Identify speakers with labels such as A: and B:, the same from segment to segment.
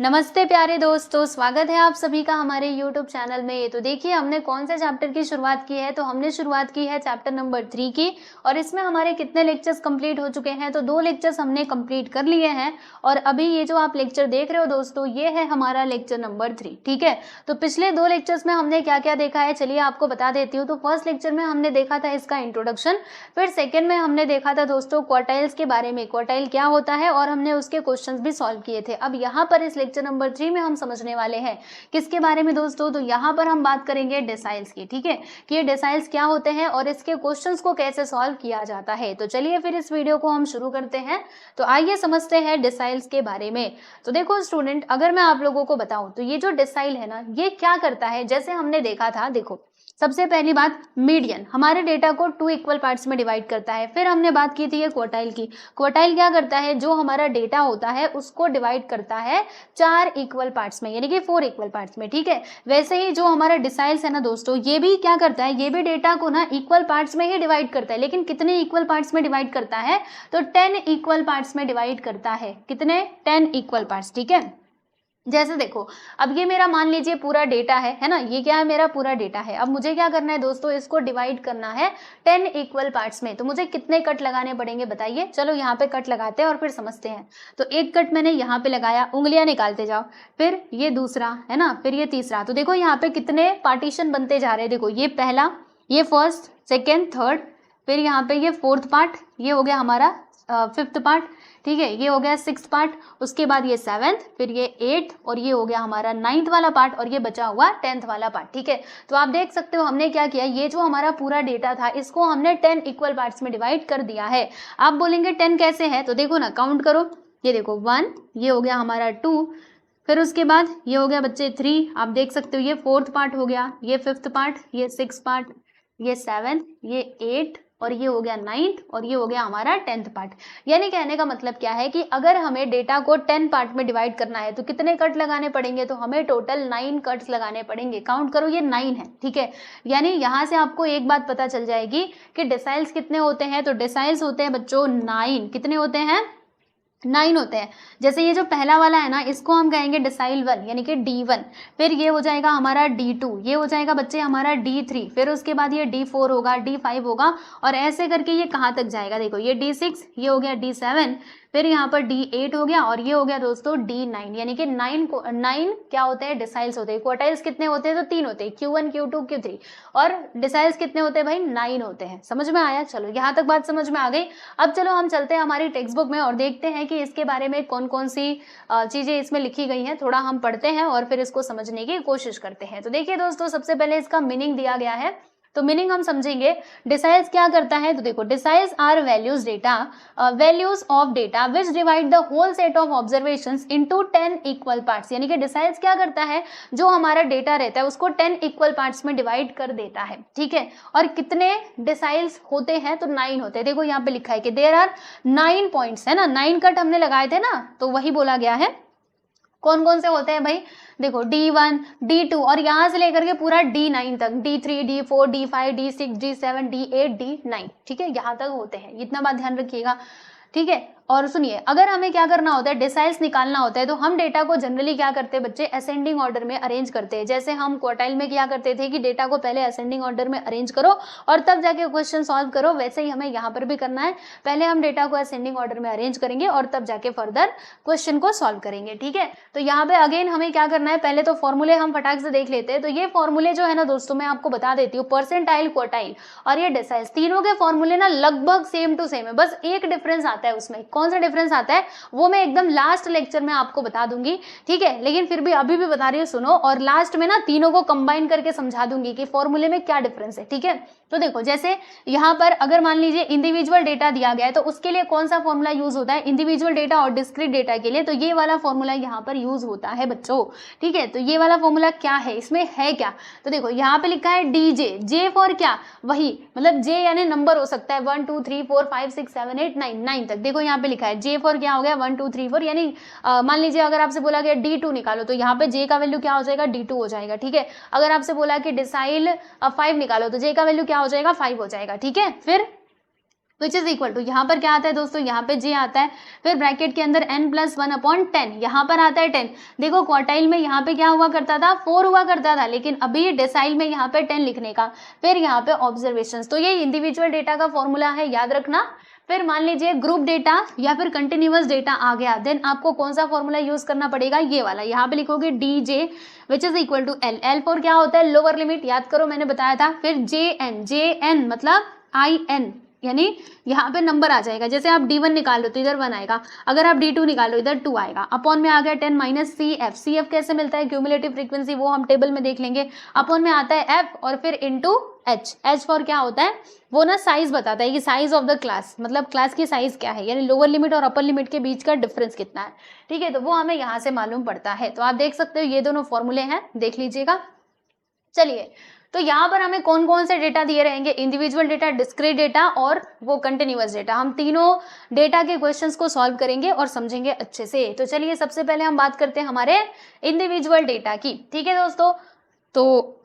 A: नमस्ते प्यारे दोस्तों, स्वागत है आप सभी का हमारे YouTube चैनल में। तो देखिए हमने कौन से चैप्टर की शुरुआत की है, तो हमने शुरुआत की है चैप्टर नंबर 3 की। और इसमें हमारे कितने लेक्चर्स कंप्लीट हो चुके हैं, तो 2 लेक्चर्स हमने कंप्लीट कर लिए हैं। और अभी ये जो आप लेक्चर देख रहे हो दोस्तों, ये है हमारा लेक्चर नंबर 3। ठीक है, तो पिछले 2 लेक्चर्स में हमने क्या क्या देखा है, चलिए आपको बता देती हूँ। तो फर्स्ट लेक्चर में हमने देखा था इसका इंट्रोडक्शन, फिर सेकेंड में हमने देखा था दोस्तों क्वार्टाइल्स के बारे में, क्वार्टाइल क्या होता है, और हमने उसके क्वेश्चन भी सॉल्व किए थे। अब यहाँ पर इस लेक्चर नंबर 3 में हम समझने वाले हैं किसके बारे में दोस्तों, तो यहाँ पर हम बात करेंगे डेसाइल्स की। ठीक है, कि ये डेसाइल्स क्या होते हैं और इसके क्वेश्चंस को कैसे सॉल्व किया जाता है। तो चलिए फिर इस वीडियो को हम शुरू करते हैं। तो आइए समझते हैं डेसाइल्स के बारे में। तो देखो स्टूडेंट, अगर मैं आप लोगों को बताऊं तो ये जो डेसाइल है ना, ये क्या करता है, जैसे हमने देखा था, देखो सबसे पहली बात, मीडियन हमारे डेटा को 2 इक्वल पार्ट्स में डिवाइड करता है। फिर हमने बात की थी ये क्वार्टाइल की। क्वार्टाइल क्या करता है, जो हमारा डेटा होता है उसको डिवाइड करता है 4 इक्वल पार्ट्स में, यानी कि 4 इक्वल पार्ट्स में। ठीक है, वैसे ही जो हमारा डिसाइल्स है ना दोस्तों, ये भी क्या करता है, ये भी डेटा को ना इक्वल पार्ट्स में ही डिवाइड करता है। लेकिन कितने इक्वल पार्ट्स में डिवाइड करता है, तो 10 इक्वल पार्ट्स में डिवाइड करता है। कितने, 10 इक्वल पार्ट्स। ठीक है, जैसे देखो, अब ये मेरा मान लीजिए पूरा डेटा है ना, ये क्या है, मेरा पूरा डेटा है। अब मुझे क्या करना है दोस्तों, इसको डिवाइड करना है 10 इक्वल पार्ट्स में। तो मुझे कितने कट लगाने पड़ेंगे बताइए। चलो यहाँ पे कट लगाते हैं और फिर समझते हैं। तो एक कट मैंने यहाँ पे लगाया, उंगलियां निकालते जाओ, फिर ये दूसरा है ना, फिर ये तीसरा। तो देखो यहाँ पे कितने पार्टीशन बनते जा रहे हैं। देखो ये पहला, ये फर्स्ट, सेकेंड, थर्ड, फिर यहाँ पे ये 4th पार्ट, ये हो गया हमारा 5th पार्ट। ठीक है, ये हो गया 6th पार्ट, उसके बाद ये 7th, फिर ये 8th, और ये हो गया हमारा 9th वाला पार्ट, और ये बचा हुआ 10th वाला पार्ट। ठीक है, तो आप देख सकते हो हमने क्या किया, ये जो हमारा पूरा डेटा था इसको हमने 10 इक्वल पार्ट्स में डिवाइड कर दिया है। आप बोलेंगे 10 कैसे है, तो देखो ना, काउंट करो। ये देखो 1, ये हो गया हमारा 2, फिर उसके बाद ये हो गया बच्चे 3, आप देख सकते हो ये 4th पार्ट हो गया, ये 5th पार्ट, ये 6th पार्ट, ये 7th, ये 8, और ये हो गया 9th, और ये हो गया हमारा 10th पार्ट। यानी कहने का मतलब क्या है कि अगर हमें डेटा को 10 पार्ट में डिवाइड करना है तो कितने कट लगाने पड़ेंगे, तो हमें टोटल 9 कट्स लगाने पड़ेंगे। काउंट करो, ये 9 है। ठीक है, यानी यहाँ से आपको एक बात पता चल जाएगी कि डेसाइल्स कितने होते हैं। तो डेसाइल्स होते हैं बच्चों 9। कितने होते हैं, 9 होते हैं। जैसे ये जो पहला वाला है ना, इसको हम कहेंगे डिसाइल 1, यानी कि D1। फिर ये हो जाएगा हमारा D2, ये हो जाएगा बच्चे हमारा D3, फिर उसके बाद ये D4 होगा, D5 होगा, और ऐसे करके ये कहाँ तक जाएगा। देखो ये D6, ये हो गया D7, फिर यहाँ पर D8 हो गया, और ये हो गया दोस्तों D9। यानी कि 9 क्या होते हैं, डिसाइल्स होते हैं। क्वार्टाइल्स कितने होते हैं, तो 3 होते हैं, Q1, Q2, Q3। और डिसाइल्स कितने होते हैं भाई, 9 होते हैं। समझ में आया, चलो यहाँ तक बात समझ में आ गई। अब चलो हम चलते हैं हमारी टेक्स्ट बुक में और देखते हैं कि इसके बारे में कौन कौन सी चीजें इसमें लिखी गई हैं। थोड़ा हम पढ़ते हैं और फिर इसको समझने की कोशिश करते हैं। तो देखिए दोस्तों, सबसे पहले इसका मीनिंग दिया गया है, तो मीनिंग हम समझेंगे। डिसाइल्स क्या करता है, तो देखो deciles are values data, values of data which divide the whole set of observations into 10 equal parts. यानी कि डिसाइल्स क्या करता है, जो हमारा डेटा रहता है उसको 10 इक्वल पार्ट्स में डिवाइड कर देता है। ठीक है, और कितने डिसाइल्स होते हैं, तो 9 होते हैं। देखो यहाँ पे लिखा है कि देयर आर 9 पॉइंट्स, है ना, 9 कट हमने लगाए थे ना, तो वही बोला गया है। कौन कौन से होते हैं भाई, देखो D1, D2, और यहाँ से लेकर के पूरा D9 तक, D3, D4, D5, D6, D7, D8, D9। ठीक है, यहाँ तक होते हैं, इतना बात ध्यान रखिएगा। ठीक है, और सुनिए, अगर हमें क्या करना होता है, डिसाइल्स निकालना होता है, तो हम डेटा को जनरली क्या करते हैं बच्चे, असेंडिंग ऑर्डर में अरेंज करते हैं। जैसे हम क्वार्टाइल में क्या करते थे कि डेटा को पहले असेंडिंग ऑर्डर में अरेंज करो और तब जाके क्वेश्चन सॉल्व करो, वैसे ही हमें यहाँ पर भी करना है। पहले हम डेटा को असेंडिंग ऑर्डर में अरेंज करेंगे और तब जाके फर्दर क्वेश्चन को सॉल्व करेंगे। ठीक है, तो यहाँ पे अगेन हमें क्या करना है, पहले तो फॉर्मूले हम फटाक से देख लेते हैं। तो ये फॉर्मूले जो है ना दोस्तों, मैं आपको बता देती हूँ, परसेंटाइल, क्वार्टाइल और ये डिसाइल्स, तीनों के फॉर्मूले ना लगभग सेम टू सेम है, बस एक डिफरेंस आता है उसमें। कौन सा डिफरेंस आता है वो मैं एकदम लास्ट लेक्चर में आपको बता दूंगी। ठीक है, लेकिन फिर भी अभी भी बता रही हूँ, सुनो, और लास्ट में ना तीनों को कंबाइन करके समझा दूंगी कि फॉर्मूले में क्या डिफरेंस है। ठीक है, तो देखो जैसे यहाँ पर अगर मान लीजिए इंडिविजुअल डेटा दिया गया है, तो उसके लिए कौन सा फॉर्मूला यूज होता है, इंडिविजुअल डेटा और डिस्क्रीट डेटा के लिए, तो ये वाला फॉर्मूला यहाँ पर यूज होता है बच्चों। ठीक है, तो ये वाला फॉर्मूला क्या है, इसमें है क्या, तो देखो यहाँ पे लिखा है DJ, जे फॉर क्या, वही मतलब जे यानी नंबर हो सकता है 1 2 3 4 5 6 7 8 9 तक। देखो यहाँ पे लिखा है जे फॉर क्या हो गया, 1 2 3 4, यानी मान लीजिए अगर आपसे बोला गया D2 निकालो, तो यहाँ पे जे का वैल्यू क्या हो जाएगा, D2 हो जाएगा। ठीक है, अगर आपसे बोला कि डिसाइल 5 निकालो, तो जे का वैल्यू क्या हो जाएगा, 5 हो जाएगा। ठीक है, फिर विच इज इक्वल टू, यहाँ पर क्या आता है दोस्तों, यहाँ पे j आता है, फिर ब्रैकेट के अंदर n+1/10, यहाँ पर आता है 10। देखो क्वार्टाइल में यहाँ पे क्या हुआ करता था, 4 हुआ करता था, लेकिन अभी डेसाइल में यहाँ पे 10 लिखने का, फिर यहाँ पे ऑब्जर्वेशन। तो ये इंडिविजुअल डेटा का फॉर्मूला है, याद रखना। फिर मान लीजिए ग्रुप डेटा या फिर कंटिन्यूअस डेटा आ गया, देन आपको कौन सा फॉर्मूला यूज करना पड़ेगा, ये वाला। यहाँ पे लिखोगे DJ which is equal to L, L for क्या होता है, लोअर लिमिट, याद करो मैंने बताया था। फिर JN, JN मतलब IN, यानी यहाँ पे नंबर आ जाएगा। जैसे आप D1 निकाल लो तो इधर 1 आएगा, अगर आप D2 निकालो इधर 2 आएगा। अपॉन में आ गया 10 माइनस CF, CF कैसे मिलता है, क्यूमुलेटिव फ्रीक्वेंसी, वो हम टेबल में देख लेंगे। अपॉन में आता है F और फिर इनटू H, H फॉर क्या होता है, वो ना साइज बताता है कि साइज ऑफ द क्लास, मतलब क्लास की साइज क्या है, यानी लोअर लिमिट और अपर लिमिट के बीच का डिफरेंस कितना है, ठीक है। तो वो हमें यहाँ से मालूम पड़ता है। तो आप देख सकते हो ये दोनों फॉर्मूले हैं, देख लीजिएगा। चलिए, तो यहाँ पर हमें कौन कौन से डेटा दिए रहेंगे, इंडिविजुअल डेटा, डिस्क्रीट डेटा और वो कंटिन्यूअस डेटा। हम तीनों डेटा के क्वेश्चंस को सॉल्व करेंगे और समझेंगे अच्छे से। तो चलिए सबसे पहले हम बात करते हैं हमारे इंडिविजुअल डेटा की, ठीक है दोस्तों। तो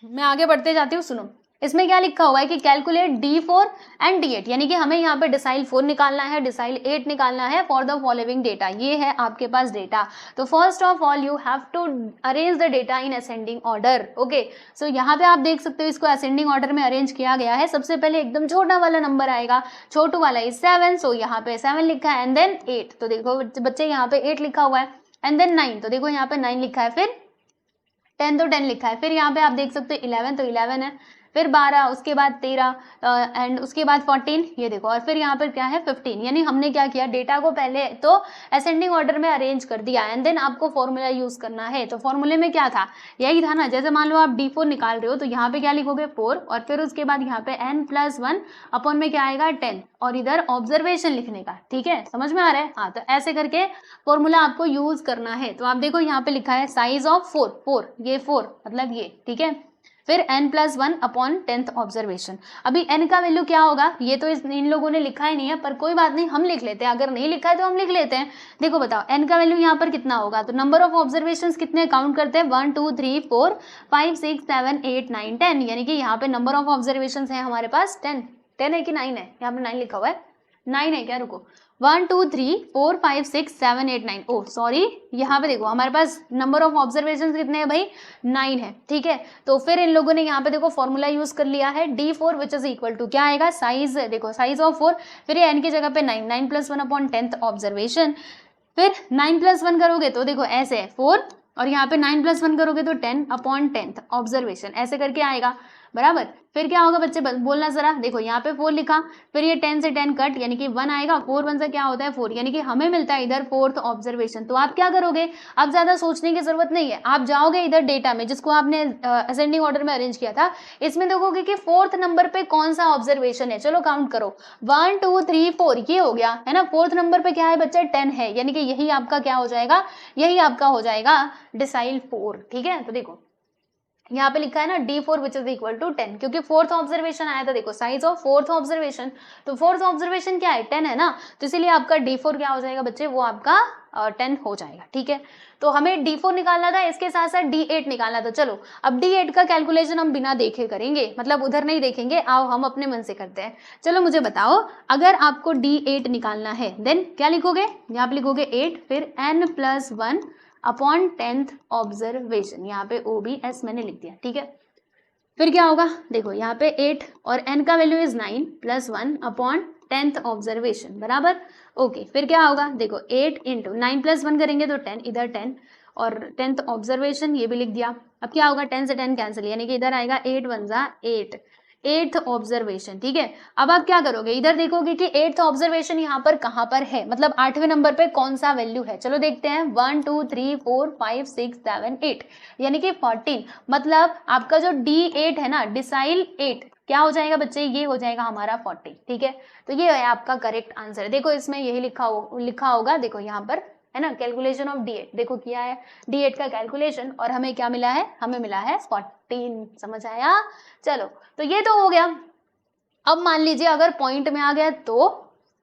A: मैं आगे बढ़ते जाती हूँ, सुनो। इसमें क्या लिखा हुआ है कि कैलकुलेट D4 एंड D8, यानी कि हमें यहाँ पे डिसाइल 4 निकालना है, डिसाइल 8 निकालना है फॉर द फॉलोइंग डेटा। ये है आपके पास डेटा। तो first of all you have to arrange the data in ascending order. Okay, so यहाँ पे आप देख सकते हो इसको असेंडिंग ऑर्डर में अरेंज किया गया है। सबसे पहले एकदम छोटा वाला नंबर आएगा, छोटू वाला इज 7, सो यहाँ पे 7 लिखा है, एंड देन 8, तो देखो बच्चे यहाँ पे 8 लिखा हुआ है, एंड देन 9, तो देखो यहाँ पे 9 लिखा है, फिर 10 तो 10 लिखा है, फिर यहाँ पे आप देख सकते हो 11, तो 11 है, फिर 12, उसके बाद 13 एंड उसके बाद 14, ये देखो, और फिर यहाँ पर क्या है 15। यानी हमने क्या किया, डेटा को पहले तो असेंडिंग ऑर्डर में अरेंज कर दिया, एंड देन आपको फॉर्मूला यूज करना है। तो फॉर्मूले में क्या था, यही था ना। जैसे मान लो आप D4 निकाल रहे हो, तो यहाँ पे क्या लिखोगे 4, और फिर उसके बाद यहाँ पे n+1 अपॉन में क्या आएगा 10, और इधर ऑब्जर्वेशन लिखने का, ठीक है, समझ में आ रहा है। हाँ, तो ऐसे करके फॉर्मूला आपको यूज करना है। तो आप देखो यहाँ पे लिखा है साइज ऑफ 4, ये 4 मतलब ये, ठीक है। फिर n+1 अपॉन 10th ऑब्जर्वेशन। अभी n का वैल्यू क्या होगा, ये तो इन लोगों ने लिखा ही नहीं है, पर कोई बात नहीं, हम लिख लेते हैं। अगर नहीं लिखा है तो हम लिख लेते हैं। देखो बताओ n का वैल्यू यहाँ पर कितना होगा, तो नंबर ऑफ ऑब्जर्वेशन कितने काउंट करते हैं, 1 2 3 4 5 6 7 8 9 10, यानी कि यहाँ पे नंबर ऑफ ऑब्जर्वेशन है हमारे पास 10 है कि 9 है, यहाँ पे 9 लिखा हुआ है, 9 है क्या, रुको, 1 2 3 4 5 6 7 8 9, ओ सॉरी, यहाँ पे देखो हमारे पास नंबर ऑफ ऑब्जर्वेशन कितने हैं भाई, 9 है, ठीक है। तो फिर इन लोगों ने यहाँ पे देखो फॉर्मूला यूज कर लिया है D4 which is equal to क्या आएगा, साइज, देखो साइज ऑफ 4, फिर ये n की जगह पे 9+1 अपॉन 10th ऑब्जर्वेशन। फिर 9+1 करोगे तो देखो ऐसे है 4, और यहाँ पे 9+1 करोगे तो 10 अपॉन 10th ऑब्जर्वेशन, ऐसे करके आएगा, बराबर। फिर क्या होगा बच्चे, बोलना जरा, देखो यहाँ पे 4 लिखा, फिर ये 10 से 10 कट, यानी कि 1 आएगा, 4 1 से क्या होता है 4, यानी कि हमें मिलता है इधर 4th ऑब्जर्वेशन। तो आप क्या करोगे, अब ज्यादा सोचने की जरूरत नहीं है, आप जाओगे इधर डेटा में जिसको आपने असेंडिंग ऑर्डर में अरेंज किया था, इसमें देखोगे कि 4th नंबर पे कौन सा ऑब्जर्वेशन है। चलो काउंट करो, 1 2 3 4, ये हो गया है ना। 4th नंबर पे क्या है बच्चे, 10 है, यानी कि यही आपका क्या हो जाएगा, यही आपका हो जाएगा डिसाइल 4, ठीक है। तो देखो यहाँ पे लिखा है ना D4 which is equal to 10, क्योंकि 4th ऑब्जर्वेशन आया था, देखो साइज ऑफ 4th ऑब्जर्वेशन, तो 4th ऑब्जर्वेशन क्या है 10 है ना, तो इसीलिए आपका D4 क्या हो जाएगा बच्चे, वो आपका 10 हो जाएगा, ठीक है। तो हमें D4 निकालना था, इसके साथ साथ D8 निकालना था। चलो अब D8 का कैलकुलेशन हम बिना देखे करेंगे, मतलब उधर नहीं देखेंगे, आओ हम अपने मन से करते हैं। चलो मुझे बताओ, अगर आपको D8 निकालना है देन क्या लिखोगे, यहाँ पे लिखोगे 8, फिर n+1 अपॉन 10th ऑब्जर्वेशन, यहाँ पे OBS मैंने लिख दिया, ठीक है। फिर क्या होगा, देखो यहाँ पे 8 और n का value is 9+1 upon 10th observation, बराबर। ओके, फिर क्या होगा, देखो 8 इंटू 9+1 करेंगे तो 10, इधर 10 और 10th ऑब्जर्वेशन ये भी लिख दिया। अब क्या होगा, 10 से 10 कैंसिल, यानी कि इधर आएगा 8 1 जा 8, 8th ऑब्जर्वेशन, ठीक है। अब आप क्या करोगे, इधर देखोगे कि 8th ऑब्जर्वेशन यहाँ पर कहाँ पर है, मतलब 8वें नंबर पे कौन सा वैल्यू है। चलो देखते हैं, 1 2 3 4 5 6 7 8, यानी कि 14, मतलब आपका जो D8 है ना, डिसाइल 8 क्या हो जाएगा बच्चे, ये हो जाएगा हमारा 40, ठीक है। तो ये है आपका करेक्ट आंसर। देखो इसमें यही लिखा होगा, देखो यहाँ पर है ना, कैलकुलेशन ऑफ D8, देखो किया है D8 का कैलकुलेशन, और हमें क्या मिला है, हमें मिला है 14, समझ आया। चलो तो ये तो हो गया। अब मान लीजिए अगर पॉइंट में आ गया तो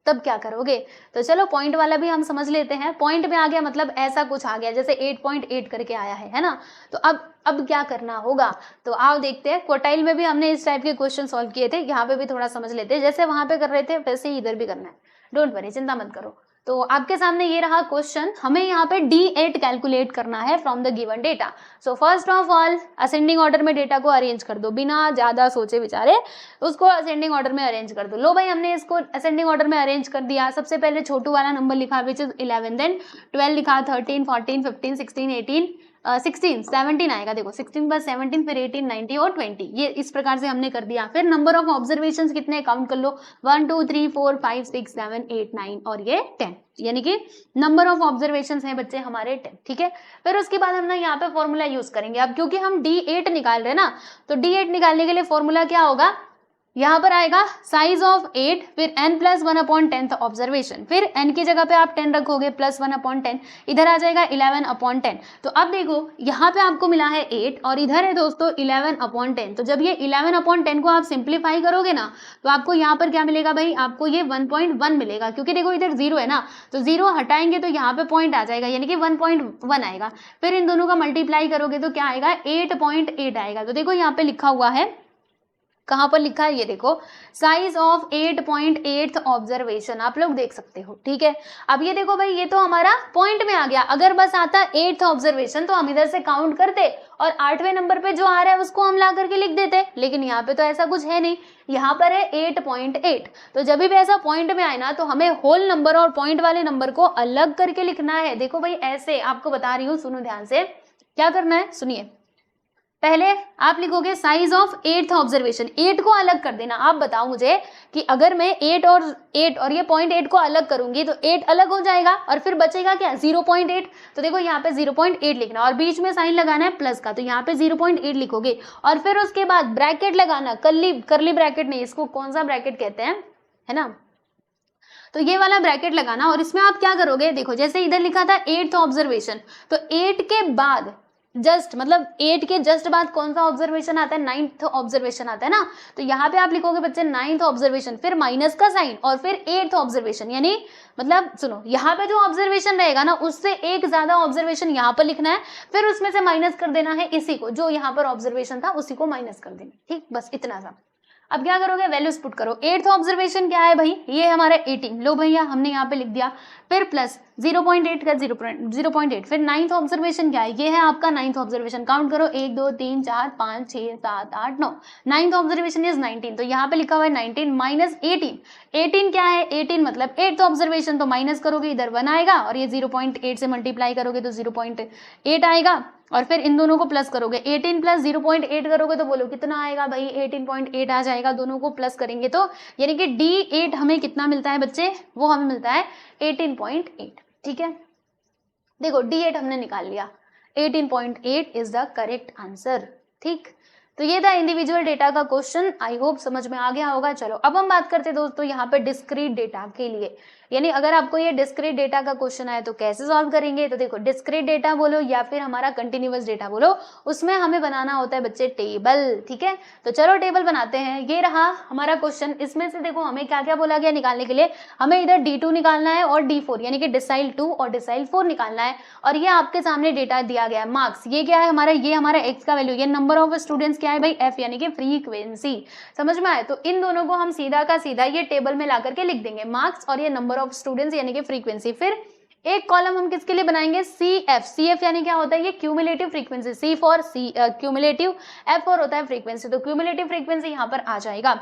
A: तब क्या करोगे? तो चलो पॉइंट वाला भी हम समझ लेते हैं। पॉइंट में आ गया मतलब ऐसा कुछ आ गया, जैसे 8.8 करके आया है ना? तो अब क्या करना होगा? तो आओ देखते हैं। क्वार्टाइल में भी हमने इस टाइप के क्वेश्चन सॉल्व किए थे, यहाँ पे भी थोड़ा समझ लेते हैं। जैसे वहां पे कर रहे थे वैसे ही इधर भी करना है, डोंट वरी, चिंता मत करो। तो आपके सामने ये रहा क्वेश्चन, हमें यहाँ पे D8 कैलकुलेट करना है from the given data. So first of all ascending order में डेटा को अरेंज कर दो, बिना ज्यादा सोचे विचारे उसको असेंडिंग ऑर्डर में अरेंज कर दो। लो भाई, हमने इसको असेंडिंग ऑर्डर में अरेंज कर दिया। सबसे पहले छोटू वाला नंबर लिखा विच इज 11, देन 12 लिखा, 13, 14, 15, 16, 18, 16, 17 आएगा। देखो 16 + 17 फिर 18, 19 और 20, ये इस प्रकार से हमने कर दिया। फिर नंबर ऑफ ऑब्जर्वेशन कितने काउंट कर लो, 1 2 3 4 5 6 7 8 9 और ये 10, यानी कि नंबर ऑफ ऑब्जर्वेशन है बच्चे हमारे 10। ठीक है, फिर उसके बाद हम ना यहाँ पे फॉर्मूला यूज करेंगे। अब क्योंकि हम D8 निकाल रहे हैं ना, तो D8 निकालने के लिए फॉर्मूला क्या होगा, यहाँ पर आएगा साइज ऑफ 8 फिर n + 1/10 ऑब्जर्वेशन, फिर n की जगह पे आप 10 रखोगे प्लस 1/10, इधर आ जाएगा 11/10। तो अब देखो यहाँ पे आपको मिला है 8 और इधर है दोस्तों 11/10। तो जब ये 11/10 को आप सिंप्लीफाई करोगे ना, तो आपको यहाँ पर क्या मिलेगा भाई, आपको ये 1.1 मिलेगा, क्योंकि देखो इधर 0 है ना, तो 0 हटाएंगे तो यहाँ पे पॉइंट आ जाएगा, यानी कि 1.1 आएगा। फिर इन दोनों का मल्टीप्लाई करोगे तो क्या आएगा, 8.8 आएगा। तो देखो यहाँ पे लिखा हुआ है, कहां पर लिखा है, ये देखो साइज ऑफ 8.8 ऑब्जर्वेशन, आप लोग देख सकते हो। ठीक है, अब ये देखो भाई, ये तो हमारा पॉइंट में आ गया। अगर बस आता 8th ऑब्जर्वेशन तो हम इधर से काउंट करते और 8वें नंबर पे जो आ रहा है उसको हम ला करके लिख देते, लेकिन यहाँ पे तो ऐसा कुछ है नहीं, यहाँ पर है 8.8। तो जब भी ऐसा पॉइंट में आए ना, तो हमें होल नंबर और पॉइंट वाले नंबर को अलग करके लिखना है। देखो भाई ऐसे आपको बता रही हूँ, सुनो ध्यान से, क्या करना है सुनिए। पहले आप लिखोगे साइज ऑफ 8th ऑब्जर्वेशन, 8 को अलग कर देना। आप बताओ मुझे कि अगर मैं 8 और ये 0.8 को अलग करूंगी तो 8 अलग हो जाएगा और फिर बचेगा क्या, 0.8। तो देखो यहाँ पे 0.8 लिखना और बीच में साइन लगाना है प्लस का, तो यहाँ पे 0.8 लिखोगे और फिर उसके बाद ब्रैकेट लगाना, करली ब्रैकेट नहीं, इसको कौन सा ब्रैकेट कहते हैं, है ना, तो ये वाला ब्रैकेट लगाना। और इसमें आप क्या करोगे, देखो जैसे इधर लिखा था 8th ऑब्जर्वेशन, तो 8 के बाद जस्ट मतलब 8 के जस्ट बाद कौन सा ऑब्जर्वेशन आता है, 9th ऑब्जर्वेशन आता है ना। तो यहाँ पे आप लिखोगे बच्चे 9th ऑब्जर्वेशन, फिर माइनस का साइन और फिर 8th ऑब्जर्वेशन, यानी मतलब सुनो, यहाँ पे जो ऑब्जर्वेशन रहेगा ना उससे एक ज्यादा ऑब्जर्वेशन यहाँ पर लिखना है, फिर उसमें से माइनस कर देना है इसी को, जो यहाँ पर ऑब्जर्वेशन था उसी को माइनस कर देना। ठीक, बस इतना सा। अब क्या करोगे, वैल्यूज पुट करो। 8th ऑब्जर्वेशन क्या है भाई, ये हमारा 18, लो भैया हमने यहाँ पे लिख दिया, फिर प्लस 0.8 का 0.8, फिर 9th ऑब्जर्वेशन क्या है, ये है आपका 9th ऑब्जर्वेशन। काउंट करो 1 2 3 4 5 6 7 8 9, 9th ऑब्जर्वेशन इज 19, तो यहाँ पे लिखा हुआ है 19 माइनस 18। 18 क्या है, 18 मतलब 8th ऑब्जर्वेशन, तो माइनस करोगे इधर 1 आएगा और ये 0.8 से मल्टीप्लाई करोगे तो 0.8 आएगा और फिर इन दोनों को प्लस करोगे, 18 + 0.8 करोगे तो बोलो कितना आएगा भाई, 18.8 आ जाएगा। दोनों को प्लस करेंगे तो यानी कि D8 हमें कितना मिलता है बच्चे, वो हमें मिलता है 18.8। ठीक है, देखो D8 हमने निकाल लिया, 18.8 इज द करेक्ट आंसर। ठीक, तो ये था इंडिविजुअल डेटा का क्वेश्चन, आई होप समझ में आ गया होगा। चलो अब हम बात करते हैं दोस्तों यहाँ पे डिस्क्रीट डेटा के लिए, यानी अगर आपको ये डिस्क्रीट डेटा का क्वेश्चन आए तो कैसे सॉल्व करेंगे। तो देखो डिस्क्रीट डेटा बोलो या फिर हमारा कंटिन्यूअस डेटा बोलो, उसमें हमें बनाना होता है बच्चे टेबल। ठीक है, तो चलो टेबल बनाते हैं। ये रहा हमारा क्वेश्चन, इसमें से देखो हमें क्या क्या बोला गया निकालने के लिए, हमें इधर D2 निकालना है और D4 यानी कि डिसाइल 2 और डिसाइल 4 निकालना है। और ये आपके सामने डेटा दिया गया है, मार्क्स, ये क्या है हमारा, ये हमारा x का वैल्यू, ये नंबर ऑफ स्टूडेंट्स क्या है भाई, f यानी कि फ्रीक्वेंसी। समझ में आए, तो इन दोनों को हम सीधा का सीधा ये टेबल में ला करके लिख देंगे, मार्क्स और ये नंबर ऑफ स्टूडेंट्स यानी कि फ्रीक्वेंसी। फिर एक कॉलम हम किसके लिए बनाएंगे, CF यानी क्या होता है, ये cumulative frequency, C for cumulative, F for होता है फ्रीक्वेंसी, तो क्यूमुलेटिव फ्रीक्वेंसी यहाँ पर आ जाएगा।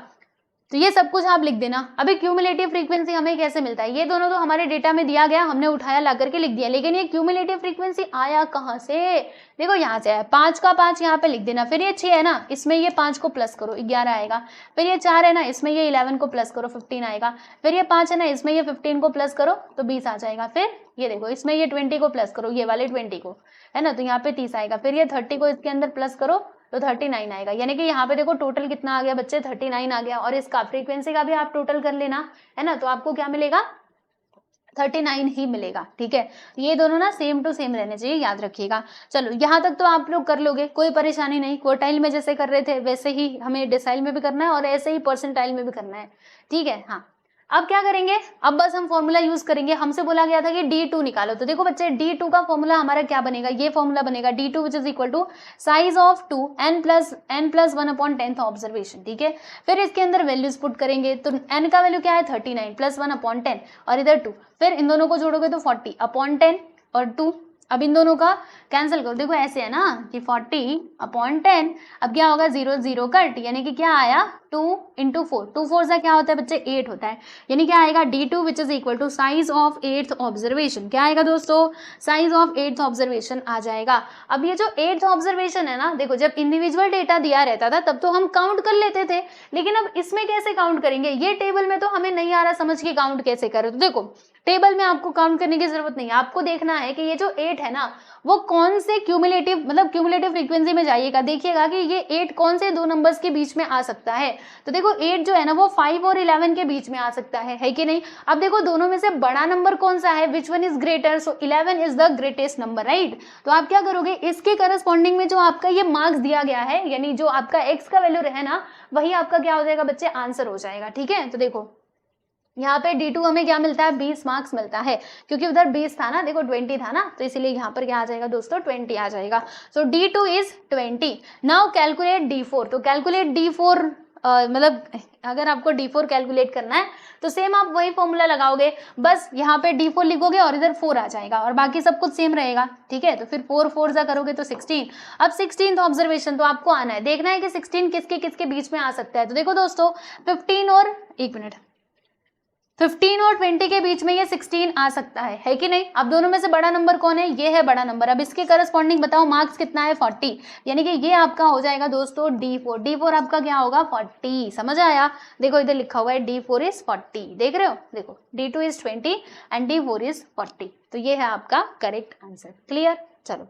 A: तो ये सब कुछ आप लिख देना। अभी क्यूमुलेटिव फ्रीक्वेंसी हमें कैसे मिलता है, ये दोनों तो हमारे डेटा में दिया गया, हमने उठाया ला करके लिख दिया, लेकिन ये क्यूमुलेटिव फ्रीक्वेंसी आया कहाँ से, देखो यहाँ से आया, 5 का 5 यहाँ पे लिख देना, फिर ये 6 है ना, इसमें ये 5 को प्लस करो 11 आएगा, फिर ये 4 है ना, इसमें ये 11 को प्लस करो 15 आएगा, फिर ये 5 है ना, इसमें ये 15 को प्लस करो तो 20 आ जाएगा, फिर ये देखो इसमें ये 20 को प्लस करो, ये वाले 20 को, है ना, तो यहाँ पे 30 आएगा, फिर ये 30 को इसके अंदर प्लस करो तो 39 आएगा, यानी कि यहाँ पे देखो टोटल कितना आ गया बच्चे, 39 आ गया। और इसका फ्रीक्वेंसी का भी आप टोटल कर लेना, है ना, तो आपको क्या मिलेगा, 39 ही मिलेगा। ठीक है, ये दोनों ना सेम टू सेम रहने चाहिए, याद रखिएगा। चलो यहाँ तक तो आप लोग कर लोगे, कोई परेशानी नहीं। क्वार्टाइल में जैसे कर रहे थे वैसे ही हमें डिसाइल में भी करना है और ऐसे ही परसेंटाइल में भी करना है। ठीक है, हाँ, अब क्या करेंगे, अब बस हम फॉर्मूला यूज करेंगे। हमसे बोला गया था कि D2 निकालो, तो देखो बच्चे D2 का फॉर्मूला हमारा क्या बनेगा, ये फॉर्मूला बनेगा D2 which is equal to size of 2 n+1 upon 10th observation. ठीक है, फिर इसके अंदर वैल्यूज पुट करेंगे, तो n का वैल्यू क्या है 39 + 1 अपॉन 10 और इधर 2, फिर इन दोनों को जोड़ोगे तो 40 अपॉन 10 और 2। अब इन दोनों का कैंसिल करो, देखो ऐसे है ना कि 40 अपॉन 10, अब क्या होगा 0 0 कट, यानी कि क्या आया 2 × 4, 2 4 से क्या होता है बच्चे 8 होता है, यानी क्या आएगा D2 which is equal to size of 8th observation. क्या आएगा दोस्तों, साइज ऑफ 8th ऑब्जर्वेशन आ जाएगा। अब ये जो 8th ऑब्जर्वेशन है ना, देखो जब इंडिविजुअल डेटा दिया रहता था तब तो हम काउंट कर लेते थे, लेकिन अब इसमें कैसे काउंट करेंगे, ये टेबल में तो हमें नहीं आ रहा समझ के काउंट कैसे करें। तो देखो टेबल में आपको काउंट करने की जरूरत नहीं है, आपको देखना है कि ये जो 8 है ना वो कौन से क्यूमुलेटिव मतलब क्यूमुलेटिव फ्रीक्वेंसी में जाइएगा, देखिएगा कि ये 8 कौन से दो नंबर्स के बीच में आ सकता है। तो देखो 8 जो है ना वो 5 और 11 के बीच में आ सकता है कि नहीं। अब देखो दोनों में से बड़ा नंबर कौन सा है, which one is greater, so 11 is the greatest number, right. तो आप क्या करोगे, इसके करस्पॉन्डिंग में जो आपका ये मार्क्स दिया गया है, यानी जो आपका x का वैल्यू रहे ना, वही आपका क्या हो जाएगा बच्चे, आंसर हो जाएगा। ठीक है, तो देखो यहाँ पे D2 हमें क्या मिलता है, 20 मार्क्स मिलता है, क्योंकि उधर 20 था ना, देखो 20 था ना, तो इसीलिए यहाँ पर क्या आ जाएगा दोस्तों 20 आ जाएगा। सो D2 is 20। Now calculate D4, तो कैलकुलेट D4 मतलब अगर आपको D4 कैलकुलेट करना है तो सेम आप वही फॉर्मूला लगाओगे, बस यहाँ पे D4 लिखोगे और इधर 4 आ जाएगा और बाकी सब कुछ सेम रहेगा। ठीक है, तो फिर 4 4 जा करोगे तो 16। अब 16th ऑब्जर्वेशन तो आपको आना है, देखना है कि 16 किसके किसके बीच में आ सकता है। तो देखो दोस्तों 15 और 15 और 20 के बीच में ये 16 आ सकता है कि नहीं। अब दोनों में से बड़ा नंबर कौन है, ये है बड़ा नंबर। अब इसके करस्पॉन्डिंग बताओ मार्क्स कितना है 40, यानी कि ये आपका हो जाएगा दोस्तों D4। D4 आपका क्या होगा 40, समझ आया। देखो इधर लिखा हुआ है D4 इज 40, देख रहे हो, देखो D2 is 20 and D4 is 40, तो ये है आपका करेक्ट आंसर। क्लियर, चलो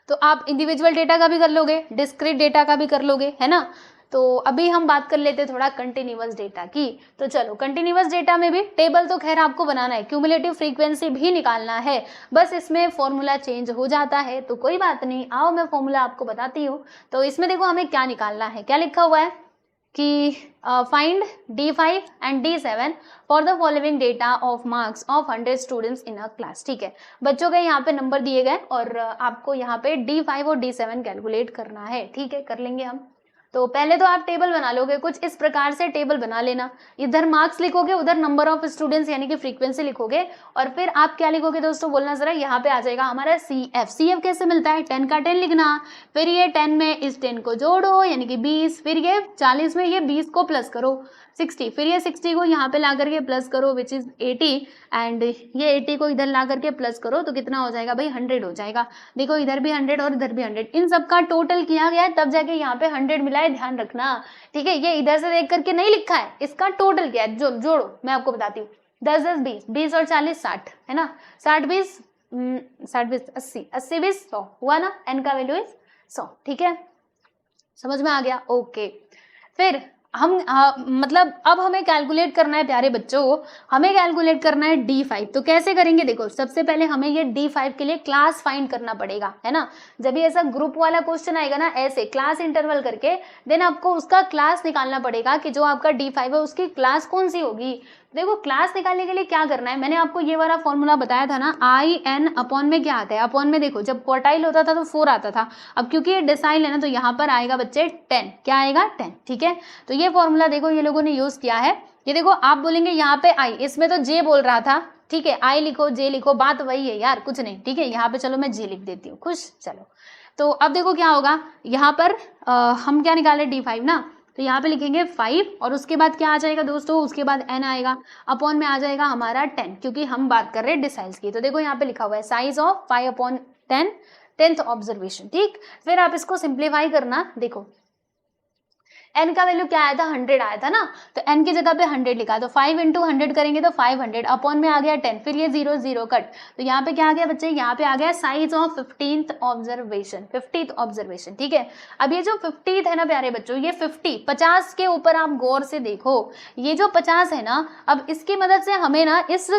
A: तो आप इंडिविजुअल डेटा का भी कर लोगे, डिस्क्रीट डेटा का भी कर लोगे, है ना। तो अभी हम बात कर लेते हैं थोड़ा कंटिन्यूअस डेटा की। तो चलो कंटिन्यूअस डेटा में भी टेबल तो खैर आपको बनाना है, क्यूमुलेटिव फ्रीक्वेंसी भी निकालना है, बस इसमें फॉर्मूला चेंज हो जाता है, तो कोई बात नहीं, आओ मैं फॉर्मूला आपको बताती हूँ। तो इसमें देखो हमें क्या निकालना है, क्या लिखा हुआ है कि find D5 and D7 for the following data of marks of 100 students in a class. ठीक है, बच्चों के यहाँ पे नंबर दिए गए और आपको यहाँ पे D5 और D7 कैलकुलेट करना है। ठीक है, कर लेंगे हम। तो पहले तो आप टेबल बना लोगे, कुछ इस प्रकार से टेबल बना लेना, इधर मार्क्स लिखोगे, उधर नंबर ऑफ स्टूडेंट्स यानी कि फ्रीक्वेंसी लिखोगे, और फिर आप क्या लिखोगे दोस्तों बोलना जरा, यहाँ पे आ जाएगा हमारा CF कैसे मिलता है, 10 का 10 लिखना, फिर ये 10 में इस 10 को जोड़ो यानी कि 20, फिर ये 40 में ये 20 को प्लस करो 60, फिर ये 60 को यहाँ पे ला करके प्लस करो विच इज 80 एंड ये 80 को इधर ला करके प्लस करो तो कितना हो जाएगा भाई 100 हो जाएगा। देखो इधर भी 100 और इधर भी 100, इन सब का टोटल किया गया है तब जाके यहाँ पे 100 मिला है, ध्यान रखना। ठीक है, ये इधर से देख करके नहीं लिखा है, इसका टोटल क्या है, जोड़ो मैं आपको बताती हूँ। 10 10 20, 20 और 40 60 है ना, 60 20 80, 80 20 100 हुआ ना, n का वैल्यू इज 100। ठीक है, समझ में आ गया, ओके। फिर हम मतलब अब हमें कैलकुलेट करना है प्यारे बच्चों, हमें कैलकुलेट करना है D5। तो कैसे करेंगे, देखो सबसे पहले हमें ये D5 के लिए क्लास फाइंड करना पड़ेगा, है ना। जब भी ऐसा ग्रुप वाला क्वेश्चन आएगा ना, ऐसे क्लास इंटरवल करके, देन आपको उसका क्लास निकालना पड़ेगा कि जो आपका D5 है उसकी क्लास कौन सी होगी। देखो क्लास निकालने के लिए क्या करना है, मैंने आपको ये वाला फॉर्मूला बताया था ना, IN अपॉन में क्या आता है, अपॉन में देखो जब क्वार्टाइल होता था तो 4 आता था, अब क्योंकि ये डिसाइल है ना तो यहाँ पर आएगा बच्चे 10, क्या आएगा 10। ठीक है, तो ये फॉर्मूला देखो ये लोगों ने यूज किया है। ये देखो आप बोलेंगे यहाँ पे I, इसमें तो J बोल रहा था, ठीक है, I लिखो J लिखो, बात वही है यार, कुछ नहीं। ठीक है, यहाँ पे चलो मैं J लिख देती हूँ, खुश। चलो तो अब देखो क्या होगा, यहाँ पर हम क्या निकाले D5 ना, तो यहाँ पे लिखेंगे 5 और उसके बाद क्या आ जाएगा दोस्तों, उसके बाद n आएगा, अपॉन में आ जाएगा हमारा 10, क्योंकि हम बात कर रहे हैं डिसाइल्स की। तो देखो यहाँ पे लिखा हुआ है साइज ऑफ 5/10 10th ऑब्जर्वेशन। ठीक, फिर आप इसको सिंप्लीफाई करना, देखो n का वैल्यू क्या आया था 100 आया था ना, तो n की जगह पे 100 लिखा, तो 5 × 100 करेंगे तो 500, अपॉन में आ गया 10, फिर ये 0 0 कट, तो यहाँ पे क्या आ गया बच्चे, यहाँ पे आ गया size of 15th observation, 50th observation. ठीक है, अब ये जो 50th है ना प्यारे बच्चों, ये 50 के ऊपर आप गौर से देखो, ये जो 50 है ना, अब इसकी मदद से हमें ना इस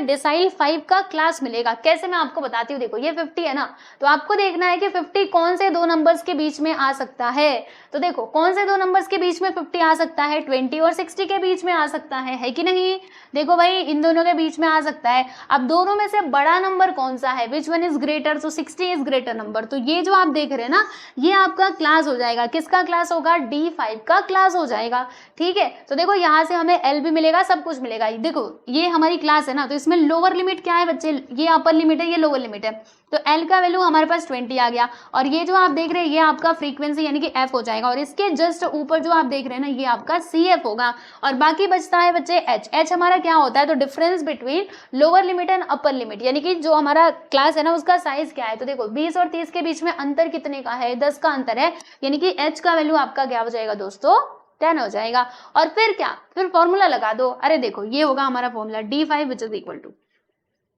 A: डिसाइल 5 का क्लास मिलेगा। कैसे, मैं आपको बताती हूँ। देखो ये 50 है ना, तो आपको देखना है कि 50 कौन से दो नंबर्स के बीच में आ सकता है। तो देखो कौन से दो नंबर्स के बीच में 50 आ सकता है, 20 और 60 के बीच में आ सकता है कि नहीं? देखो भाई इन दोनों के बीच में आ सकता है। अब दोनों में से बड़ा नंबर कौन सा है, विच वन इज ग्रेटर? तो 60 इज ग्रेटर नंबर। तो ये जो आप देख रहे हैं ना, ये आपका क्लास हो जाएगा। किसका क्लास होगा? D5 का क्लास हो जाएगा। ठीक है, तो देखो यहाँ से हमें L भी मिलेगा, सब कुछ मिलेगा। देखो ये हमारी क्लास है ना, तो इसमें लोअर लिमिट क्या है बच्चे? ये अपर लिमिट है, ये लोअर लिमिट है। तो L का वैल्यू हमारे पास 20 आ गया, और ये जो आप देख रहे हैं ये आपका फ्रीक्वेंसी यानी कि F हो जाएगा, और इसके जस्ट ऊपर जो आप देख रहे हैं ना, ये आपका CF होगा। और बाकी बचता है बच्चे H। H हमारा क्या होता है? तो difference between lower limit and upper limit, यानी कि जो हमारा क्लास है ना उसका साइज क्या है। तो देखो 20 और 30 के बीच में अंतर कितने का है? 10 का अंतर है, यानी कि H का वैल्यू आपका क्या हो जाएगा दोस्तों? 10 हो जाएगा। और फिर क्या? फिर फॉर्मूला लगा दो। अरे देखो ये होगा हमारा formula D5 which is equal to,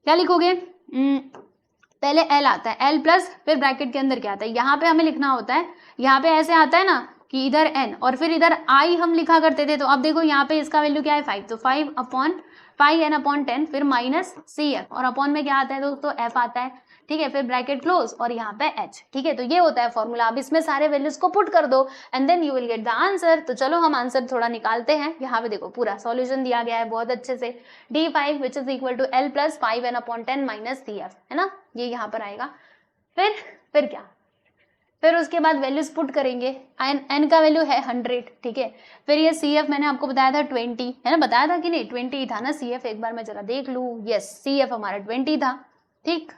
A: क्या लिखोगे? पहले L आता है, L प्लस फिर ब्रैकेट के अंदर क्या आता है, यहाँ पे हमें लिखना होता है, यहाँ पे ऐसे आता है ना कि इधर N और फिर इधर I हम लिखा करते थे। तो अब देखो यहाँ पे इसका वैल्यू क्या है? 5, तो 5/5n/10 फिर माइनस CF, और अपॉन में क्या आता है दोस्तों? F आता है। ठीक है, फिर ब्रैकेट क्लोज और यहाँ पे H। ठीक है, तो ये होता है फॉर्मूला। अब इसमें सारे वैल्यूज को पुट कर दो and then you will get the answer. तो चलो हम आंसर थोड़ा निकालते हैं। यहाँ पे देखो पूरा सॉल्यूशन दिया गया है बहुत अच्छे से। D5 which is equal to L plus 5n/10 minus CF, है ना, ये यहाँ पर आएगा। फिर क्या? फिर उसके बाद वैल्यूज पुट करेंगे। n का वैल्यू है 100। ठीक है, फिर ये CF मैंने आपको बताया था 20, है ना, बताया था कि नहीं? 20 था ना CF, एक बार मैं जरा देख लूँ। यस, CF हमारा 20 था। ठीक,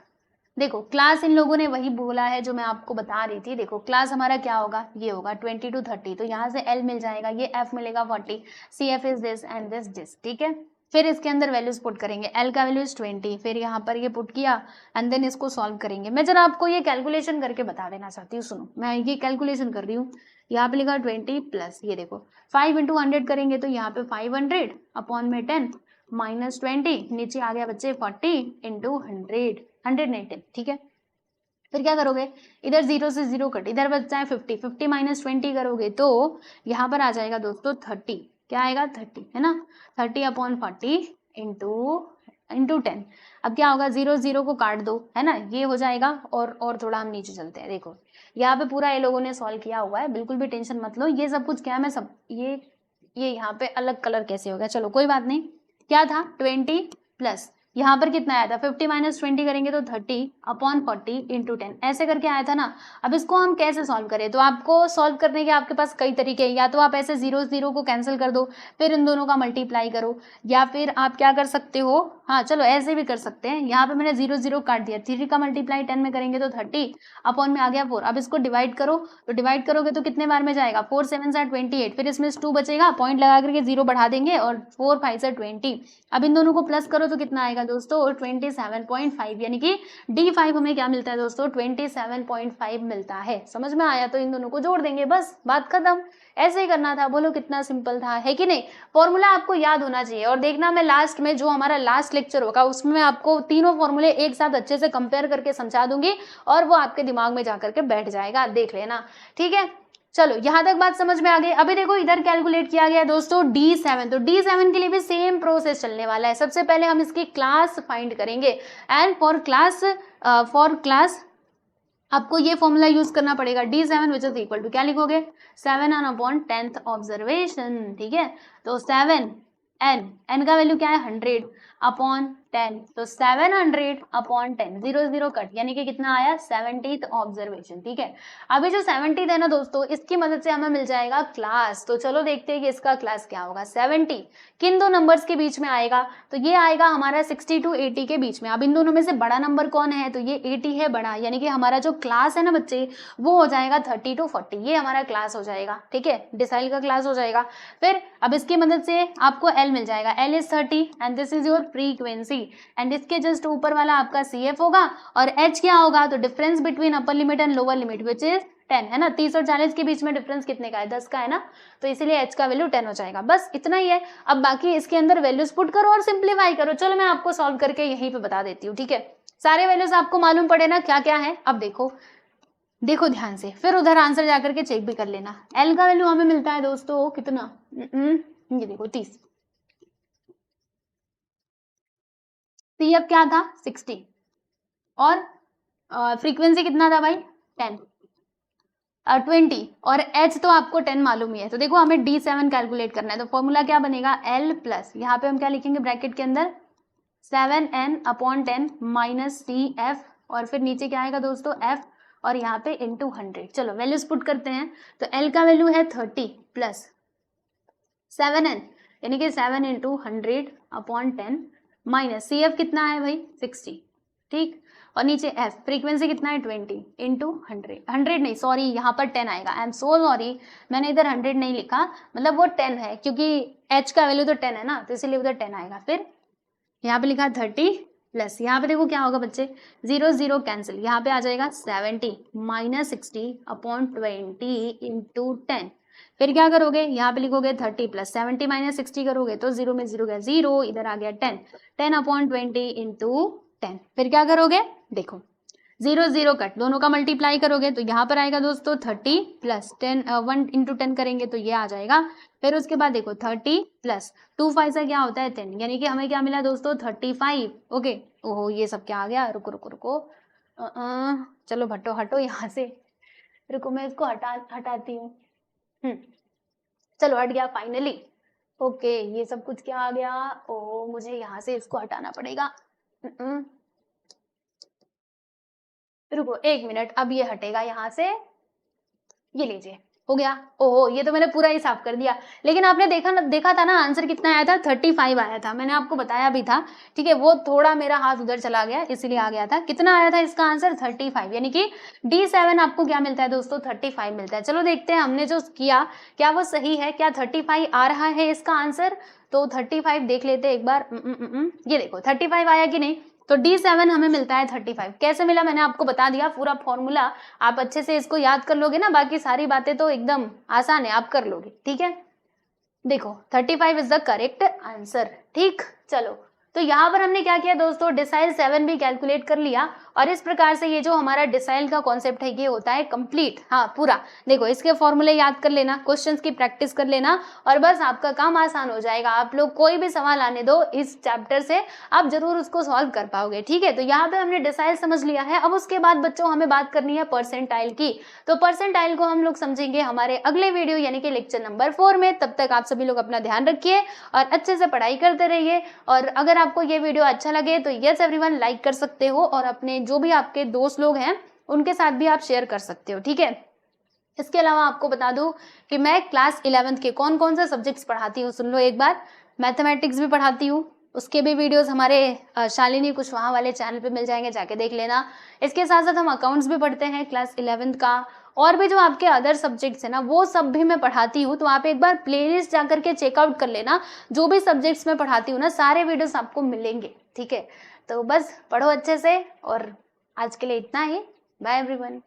A: देखो क्लास इन लोगों ने वही बोला है जो मैं आपको बता रही थी। देखो क्लास हमारा क्या होगा? ये होगा 20 to 30, तो यहाँ से L मिल जाएगा, ये F मिलेगा 40, CF is this and this. ठीक है, फिर इसके अंदर वैल्यूज पुट करेंगे। L का वैल्यू इज 20, फिर यहाँ पर ये पुट किया एंड देन इसको सॉल्व करेंगे। मैं जरा आपको ये कैलकुलेशन करके बता देना चाहती हूँ। सुनो, मैं ये कैलकुलेशन कर रही हूँ। यहाँ पे लिखा 20 प्लस ये देखो 5 × 100 करेंगे, तो यहाँ पे 500 अपॉन में 10 माइनस 20, नीचे आ गया बच्चे 40 इंटू 100 नहीं 10। ठीक है, फिर क्या करोगे? इधर 0 से 0 कट, इधर बचता है 50, 50 माइनस 20 करोगे तो यहाँ पर आ जाएगा दोस्तों 30। क्या आएगा? 30, है ना, 30/40 इंटू 10। अब क्या होगा? 0 0 को काट दो, है ना, ये हो जाएगा। और थोड़ा हम नीचे चलते हैं। देखो यहाँ पे पूरा ये लोगों ने सॉल्व किया हुआ है, बिल्कुल भी टेंशन मत लो। ये सब कुछ क्या है, मैं सब ये यहाँ पे अलग कलर कैसे हो गया, चलो कोई बात नहीं। क्या था? 20 प्लस यहाँ पर कितना आया था? 50 माइनस 20 करेंगे तो 30/40 इंटू 10, ऐसे करके आया था ना। अब इसको हम कैसे सॉल्व करें? तो आपको सॉल्व करने के आपके पास कई तरीके हैं। या तो आप ऐसे 0 0 को कैंसिल कर दो, फिर इन दोनों का मल्टीप्लाई करो, या फिर आप क्या कर सकते हो, हाँ चलो ऐसे भी कर सकते हैं। यहाँ पे मैंने 0 0 काट दिया, 3 का मल्टीप्लाई 10 में करेंगे तो 30 अपॉन में आ गया 4। अब इसको डिवाइड करो, तो डिवाइड करोगे तो कितने बार में जाएगा? 4 7 28, फिर इसमें 2 बचेगा, पॉइंट लगा करके 0 बढ़ा देंगे, और 4 5 20। अब इन दोनों को प्लस करो तो कितना आएगा दोस्तों? 27.5, यानी कि D5 हमें क्या मिलता है दोस्तों? 27.5 मिलता है। समझ में आया? तो इन दोनों को जोड़ देंगे, बस बात खत्म। ऐसे ही करना था। बोलो कितना सिंपल था, है कि नहीं? फॉर्मूला आपको याद होना चाहिए। और देखना मैं लास्ट में जो हमारा लास्ट लेक्चर होगा उसमें मैं आपको तीनों फॉर्मूले एक साथ अच्छे से कंपेयर करके समझा दूंगी, और वो आपके दिमाग में जाकर के बैठ जाएगा, देख लेना। ठीक है, चलो यहाँ तक बात समझ में आ गई। अभी देखो इधर कैलकुलेट किया गया दोस्तों D7, तो D7 के लिए भी सेम प्रोसेस चलने वाला है। सबसे पहले हम इसकी क्लास फाइंड करेंगे, एंड फॉर क्लास आपको ये फॉर्मूला यूज करना पड़ेगा। D7 which is equal to, क्या लिखोगे? 7n/10th observation. ठीक है, तो 7n का वैल्यू क्या है? 100/10, तो 700/10, 0 0 कट, यानी कि कितना आया? 70th observation. ठीक है, अभी जो 70th है ना दोस्तों, इसकी मदद से हमें मिल जाएगा क्लास। तो चलो देखते हैं कि इसका क्लास क्या होगा। 70 किन दो नंबर्स के बीच में आएगा? तो ये आएगा हमारा 60 to 80 के बीच में। अब इन दोनों में से बड़ा नंबर कौन है? तो ये 80 है बड़ा, यानी कि हमारा जो क्लास है ना बच्चे, वो हो जाएगा 30 to 40, ये हमारा क्लास हो जाएगा। ठीक है, डिसाइल का क्लास हो जाएगा। फिर अब इसकी मदद से आपको L मिल जाएगा, L is 30 and this is your frequency, and इसके जस्ट ऊपर वाला आपका CF होगा, और H क्या होगा? तो difference between upper limit and lower limit which is 10, है ना। 30 और 40 के बीच में डिफरेंस कितने का है? 10 का है ना, तो इसीलिए H का वैल्यू 10 हो जाएगा। बस इतना ही है। अब बाकी इसके अंदर वैल्यूज पुट करो और सिंप्लीफाई करो। चलो मैं आपको सॉल्व करके यहीं पे बता देती हूँ। ठीक है, सारे वैल्यूज आपको मालूम पड़े ना क्या क्या है। अब देखो ध्यान से, फिर उधर आंसर जाकर के चेक भी कर लेना। L का वैल्यू हमें मिलता है दोस्तों कितना? ये देखो 30। CF क्या था? 60, और फ्रीक्वेंसी कितना था भाई? 10। 20 और h तो आपको 10 मालूम ही है। तो देखो हमें D7 कैलकुलेट करना है, तो फॉर्मूला क्या बनेगा, L प्लस यहाँ पे हम क्या लिखेंगे ब्रैकेट के अंदर 7n/10 माइनस CF और फिर नीचे क्या आएगा दोस्तों F और यहाँ पे इंटू 100। चलो वैल्यूज पुट करते हैं। तो L का वैल्यू है 30 प्लस 7n यानी कि 7 इंटू 100/10 माइनस CF कितना है भाई 60, ठीक। और नीचे F फ्रीक्वेंसी कितना है 20 इंटू 100 नहीं सॉरी यहाँ पर 10 आएगा, आई एम सो सॉरी मैंने इधर 100 नहीं लिखा, मतलब वो 10 है क्योंकि H का वैल्यू तो 10 है ना, तो इसीलिए उधर 10 आएगा। फिर यहाँ पे लिखा 30 प्लस यहाँ पे देखो क्या होगा बच्चे 0 0 कैंसिल, यहाँ पे आ जाएगा 70 माइनस 60/20 इंटू 10। फिर क्या करोगे यहाँ पे लिखोगे 30 प्लस 70 माइनस 60 करोगे तो 0 में 0 गया 0, इधर आ गया 10 10/20 इंटू 10। फिर क्या करोगे देखो 0 0 कट, दोनों का मल्टीप्लाई करोगे तो यहाँ पर आएगा दोस्तों 30 प्लस 10 1 इंटू 10 करेंगे तो ये आ जाएगा। फिर उसके बाद देखो 30 प्लस 2 5 से क्या होता है 10, यानी कि हमें क्या मिला दोस्तों 35। ओके ओहो ये सब क्या आ गया, रुको रुको रुको चलो भट्टो हटो यहाँ से, रुको मैं इसको हटाती हूँ। चलो हट गया फाइनली। ओके ये सब कुछ क्या आ गया, ओ मुझे यहाँ से इसको हटाना पड़ेगा। रुको 1 मिनट, अब ये हटेगा यहाँ से, ये लीजिए हो गया। ओहो ये तो मैंने पूरा ही साफ कर दिया, लेकिन आपने देखा था ना आंसर कितना आया था 35 आया था, मैंने आपको बताया भी था, ठीक है। वो थोड़ा मेरा हाथ उधर चला गया इसीलिए आ गया था। कितना आया था इसका आंसर 35, यानी कि D7 आपको क्या मिलता है दोस्तों 35 मिलता है। चलो देखते हैं हमने जो किया क्या वो सही है, क्या 35 आ रहा है इसका आंसर। तो 35 देख लेते एक बार। ये देखो 35 आया कि नहीं, तो D7 हमें मिलता है 35। कैसे मिला मैंने आपको बता दिया, पूरा फॉर्मूला आप अच्छे से इसको याद कर लोगे ना, बाकी सारी बातें तो एकदम आसान है आप कर लोगे, ठीक है। देखो 35 इज द करेक्ट आंसर, ठीक। चलो तो यहाँ पर हमने क्या किया दोस्तों, डिसाइल 7 भी कैलकुलेट कर लिया और इस प्रकार से ये जो हमारा डिसाइल का कॉन्सेप्ट है ये होता है कंप्लीट। हाँ पूरा देखो इसके फॉर्मूले याद कर लेना, क्वेश्चंस की प्रैक्टिस कर लेना और बस आपका काम आसान हो जाएगा। आप लोग कोई भी सवाल आने दो इस चैप्टर से, आप जरूर उसको सॉल्व कर पाओगे, ठीक है। तो यहाँ पे हमने डिसाइल समझ लिया है। अब उसके बाद बच्चों हमें बात करनी है परसेंटाइल की। तो परसेंटाइल को हम लोग समझेंगे हमारे अगले वीडियो यानी कि लेक्चर नंबर 4 में। तब तक आप सभी लोग अपना ध्यान रखिए और अच्छे से पढ़ाई करते रहिए। और अगर आपको ये वीडियो अच्छा लगे तो यस एवरीवन लाइक कर सकते हो और अपने जो भी आपके दोस्त लोग हैं उनके साथ भी आप शेयर कर सकते हो, ठीक है। इसके अलावा आपको बता दूं कि मैं क्लास 11th के कौन कौन से सब्जेक्ट्स पढ़ाती हूँ सुन लो एक बार। मैथमेटिक्स भी पढ़ाती हूँ, उसके भी वीडियोस हमारे शालिनी कुशवाहा वाले चैनल पे मिल जाएंगे, जाके देख लेना। इसके साथ साथ हम अकाउंट्स भी पढ़ते हैं क्लास 11th का, और भी जो आपके अदर सब्जेक्ट्स है ना वो सब भी मैं पढ़ाती हूँ। तो आप एक बार प्लेलिस्ट जाकर के चेकआउट कर लेना, जो भी सब्जेक्ट्स मैं पढ़ाती हूँ ना सारे वीडियोस आपको मिलेंगे, ठीक है। तो बस पढ़ो अच्छे से और आज के लिए इतना ही। Bye everyone.